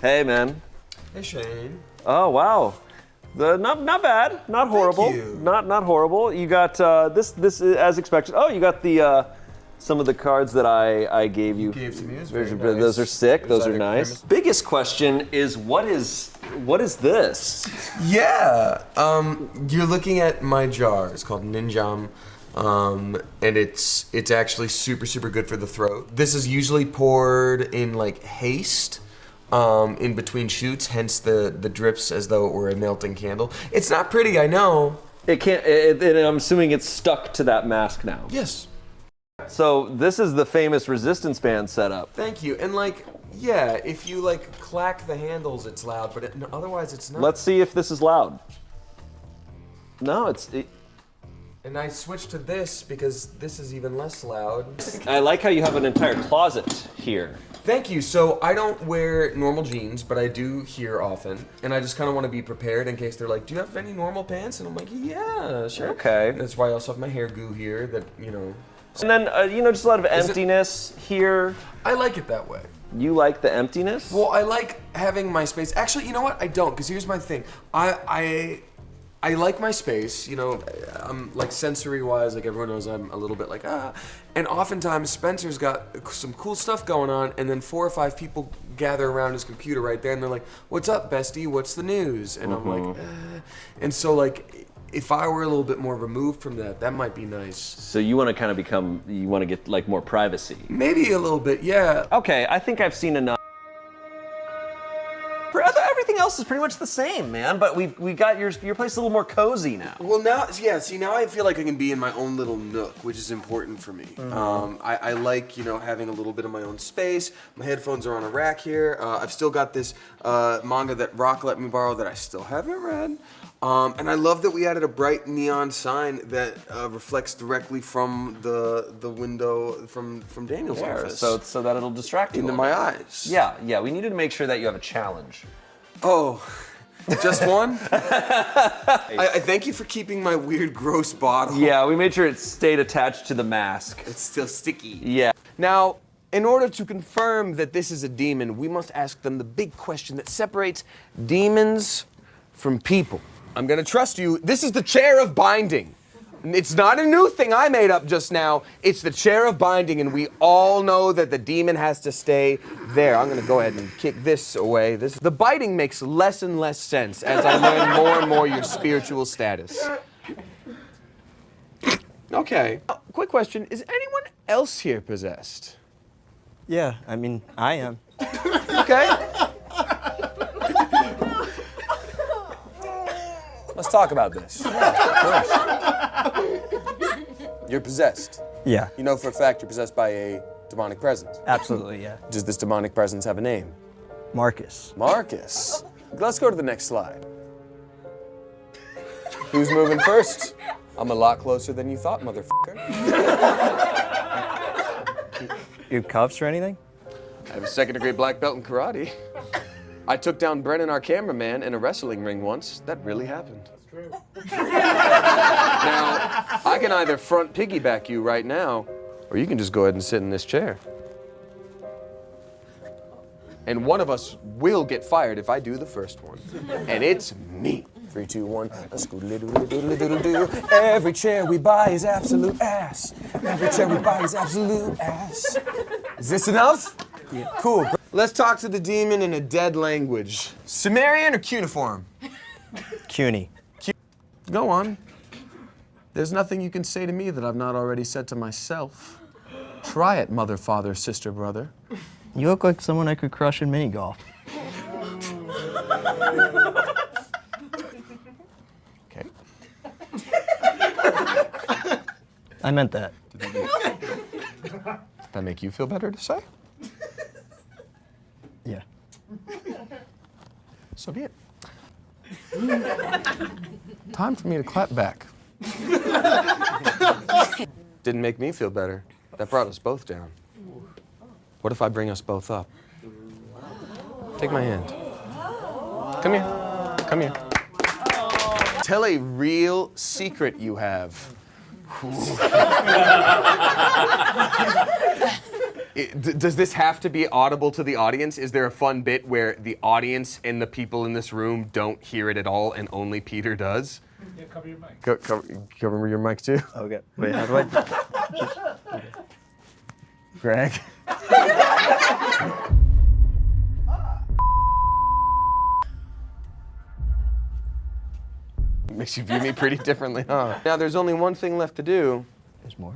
Hey, man. Hey, Shane. Oh, wow. Not bad. Not horrible. Thank you. Not horrible. You got this as expected. Oh, you got the some of the cards that I gave you. Gave to me. It was Those very are, nice. those are sick. It was Those are either nice. premise- Biggest question is what is this? Yeah. You're looking at my jar. It's called Ninjam. And it's actually super good for the throat. This is usually poured in like haste. In between shoots, hence the drips as though it were a melting candle. It's not pretty, I know. It can't. I'm assuming it's stuck to that mask now. Yes. So this is the famous resistance band setup. Thank you. And like, yeah, if you like clack the handles, it's loud, but otherwise it's not. Let's see if this is loud. No, And I switched to this because this is even less loud. I like how you have an entire closet here. Thank you. So I don't wear normal jeans, but I do here often. And I just kind of want to be prepared in case they're like, do you have any normal pants? And I'm like, yeah, sure. Okay. And that's why I also have my hair goo here that, you know. And then, just a lot of emptiness here. I like it that way. You like the emptiness? Well, I like having my space. Actually, you know what? I don't, because here's my thing. I like my space, I'm like sensory-wise, like everyone knows I'm a little bit like, And oftentimes Spencer's got some cool stuff going on, and then 4 or 5 people gather around his computer right there, and they're like, what's up, bestie? What's the news? And I'm like, And so like, if I were a little bit more removed from that might be nice. So you want to kind of you want to get like more privacy? Maybe a little bit, yeah. Okay, I think I've seen enough. Everything else is pretty much the same, man. But we got your place a little more cozy now. Well, now I feel like I can be in my own little nook, which is important for me. I like, having a little bit of my own space. My headphones are on a rack here. I've still got this manga that Rock let me borrow that I still haven't read. And I love that we added a bright neon sign that reflects directly from the window from Daniel's office. So that it'll distract you into my eyes. Yeah. We needed to make sure that you have a challenge. Oh, just one? I thank you for keeping my weird, gross bottle. Yeah, we made sure it stayed attached to the mask. It's still sticky. Yeah. Now, in order to confirm that this is a demon, we must ask them the big question that separates demons from people. I'm gonna trust you. This is the chair of binding. It's not a new thing I made up just now. It's the chair of binding, and we all know that the demon has to stay there. I'm gonna go ahead and kick this away. The biting makes less and less sense as I learn more and more your spiritual status. Okay. Quick question, is anyone else here possessed? Yeah, I mean, I am. Okay. Let's talk about this. You're possessed. Yeah, You know for a fact you're possessed by a demonic presence. absolutely, yeah. Does this demonic presence have a name? Marcus. Marcus. Let's go to the next slide. Who's moving first? I'm a lot closer than you thought, motherfucker. You cuffs or anything? I have a 2nd-degree black belt in karate. I took down Brennan, our cameraman, in a wrestling ring once. That really happened. That's true. Now, I can either front piggyback you right now, or you can just go ahead and sit in this chair. And one of us will get fired if I do the first one. And it's me. 3, 2, 1. Every chair we buy is absolute ass. Every chair we buy is absolute ass. Is this enough? Yeah. Cool. Let's talk to the demon in a dead language. Sumerian or cuneiform? CUNY. Go on. There's nothing you can say to me that I've not already said to myself. Try it, mother, father, sister, brother. You look like someone I could crush in mini golf. Okay. I meant that. Did that make you feel better to say? Yeah. So be it. Time for me to clap back. Didn't make me feel better. That brought us both down. What if I bring us both up? Take my hand. Come here. Come here. Tell a real secret you have. Does this have to be audible to the audience? Is there a fun bit where the audience and the people in this room don't hear it at all and only Peter does? Yeah, cover your mic. Cover your mic too? Okay. Wait, how do I? Greg? Makes you view me pretty differently, huh? Now there's only one thing left to do. There's more.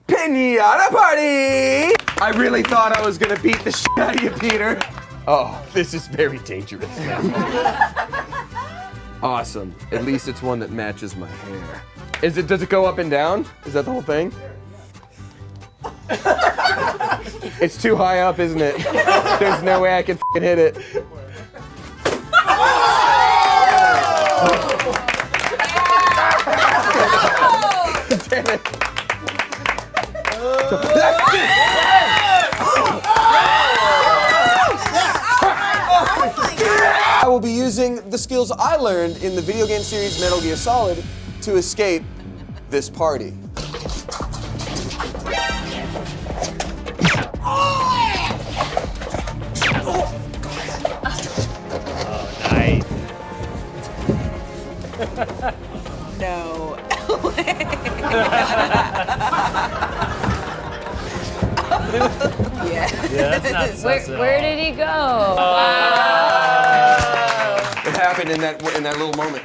Pinata party! I really thought I was gonna beat the shit out of you, Peter. Oh, this is very dangerous now. Awesome. At least it's one that matches my hair. Does it go up and down? Is that the whole thing? It's too high up, isn't it? There's no way I can f***ing hit it. Damn it. I will be using the skills I learned in the video game series Metal Gear Solid to escape this party. Nice. No. Yeah, that's not Where did he go? It happened in that little moment.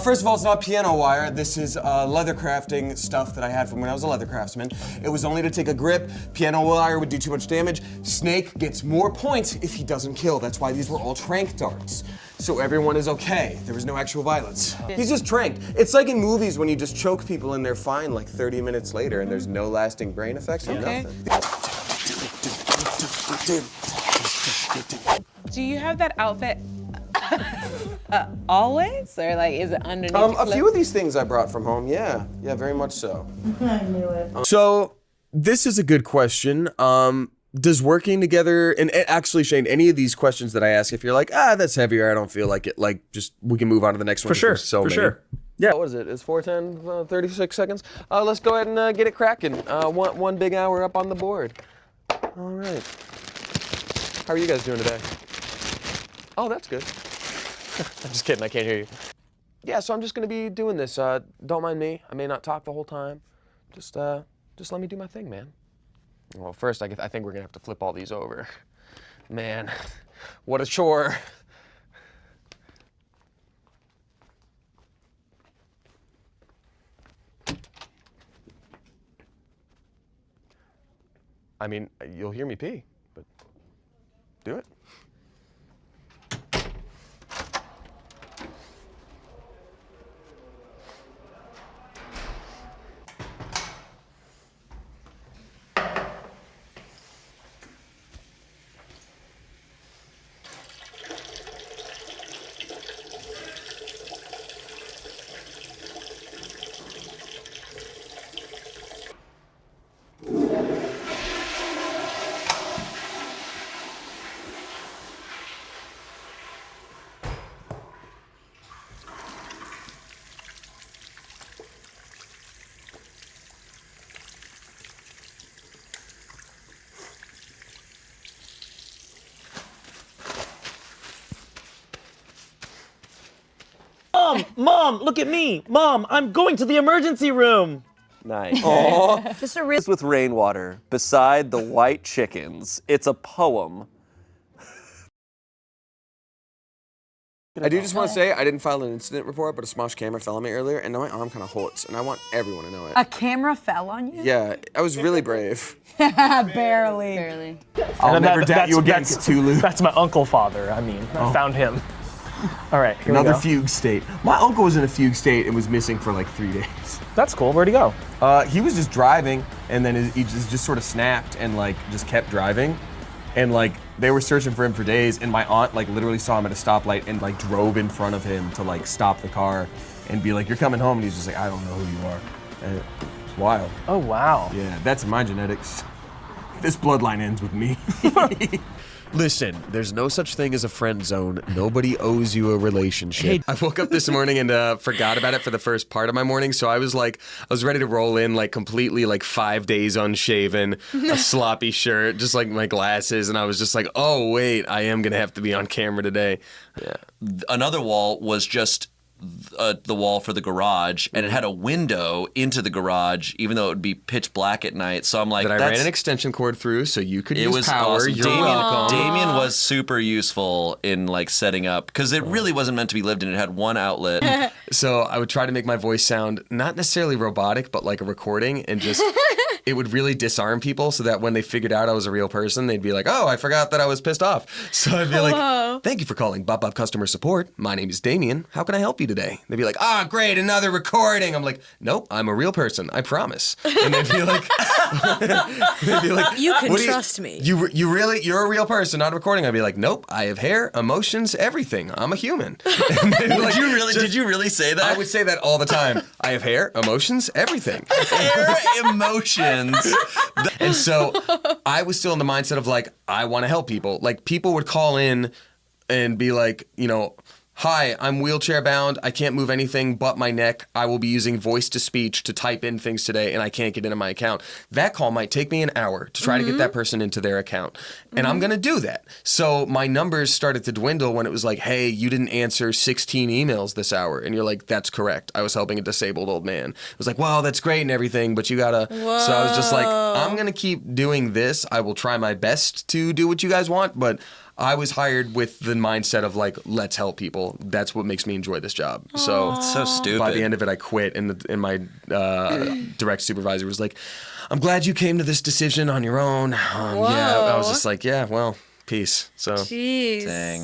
First of all, it's not piano wire. This is leather crafting stuff that I had from when I was a leather craftsman. It was only to take a grip. Piano wire would do too much damage. Snake gets more points if he doesn't kill. That's why these were all trank darts. So everyone is okay. There was no actual violence. He's just tranked. It's like in movies when you just choke people and they're fine like 30 minutes later and there's no lasting brain effects or nothing. Do you have that outfit always, or like is it underneath? A few of these things I brought from home, yeah, very much so. I knew it. So this is a good question. Does working together, and actually, Shane, any of these questions that I ask, if you're like, that's heavier, I don't feel like it, like, just we can move on to the next one. For sure, So for many. sure. Yeah. What is it? It's 4:10, 36 seconds. Let's go ahead and get it cracking. One big hour up on the board. All right. How are you guys doing today? Oh, that's good. I'm just kidding, I can't hear you. Yeah, so I'm just gonna be doing this. Don't mind me. I may not talk the whole time. Just let me do my thing, man. Well, first, I think we're gonna have to flip all these over. Man, what a chore. I mean, you'll hear me pee, but do it. Mom, look at me. Mom, I'm going to the emergency room. Nice. Just a real. With rainwater beside the white chickens. It's a poem. I do just want to say, I didn't file an incident report, but a Smosh camera fell on me earlier, and now my arm kind of hurts, and I want everyone to know it. A camera fell on you? Yeah, I was really brave. Barely. Barely. I'll never That- doubt you again, that's- Cthulhu. That's my uncle father. I mean, I found him. All right, here Another we go. fugue state. My uncle was in a fugue state and was missing for like 3 days. That's cool. Where'd he go? He was just driving, and then he just sort of snapped and like just kept driving, and like they were searching for him for days. And my aunt like literally saw him at a stoplight and like drove in front of him to like stop the car and be like, "You're coming home," and he's just like, "I don't know who you are." And it's wild. Oh, wow. Yeah, that's my genetics. This bloodline ends with me. Listen, there's no such thing as a friend zone. Nobody owes you a relationship. I woke up this morning and forgot about it for the first part of my morning, so I was ready to roll in like completely like 5 days unshaven, a sloppy shirt, just like my glasses, and I was just like, oh wait, I am gonna have to be on camera today. Yeah. Another wall was just the wall for the garage, and it had a window into the garage, even though it would be pitch black at night. So I'm like, That I ran an extension cord through, so you could it use was power. awesome. You're welcome. Damien was super useful in like setting up, because it really wasn't meant to be lived in. It had one outlet. So I would try to make my voice sound not necessarily robotic, but like a recording, and just it would really disarm people, so that when they figured out I was a real person, they'd be like, "Oh, I forgot that I was pissed off." So I'd be like, "Thank you for calling Bop Bop Customer Support. My name is Damien. How can I help you today?" They'd be like, "Ah, great, another recording." I'm like, "Nope, I'm a real person. I promise." And they'd be like, You can "What do trust me. You're a real person, not a recording." I'd be like, "Nope, I have hair, emotions, everything. I'm a human." And they'd be like, Did you really say that? I would say that all the time. I have hair, emotions, everything. Hair emotions. And so I was still in the mindset of like, I want to help people. Like people would call in and be like, you know, "Hi, I'm wheelchair bound. I can't move anything but my neck. I will be using voice to speech to type in things today, and I can't get into my account." That call might take me an hour to try to get that person into their account. And I'm going to do that. So my numbers started to dwindle when it was like, "Hey, you didn't answer 16 emails this hour." And you're like, "That's correct. I was helping a disabled old man." It was like, "Well, that's great and everything, but you got to." So I was just like, I'm going to keep doing this. I will try my best to do what you guys want, but I was hired with the mindset of like, let's help people. That's what makes me enjoy this job. So It's so stupid. by the end of it, I quit, and my direct supervisor was like, "I'm glad you came to this decision on your own." Yeah, I was just like, yeah, well, peace. So Jeez. Dang.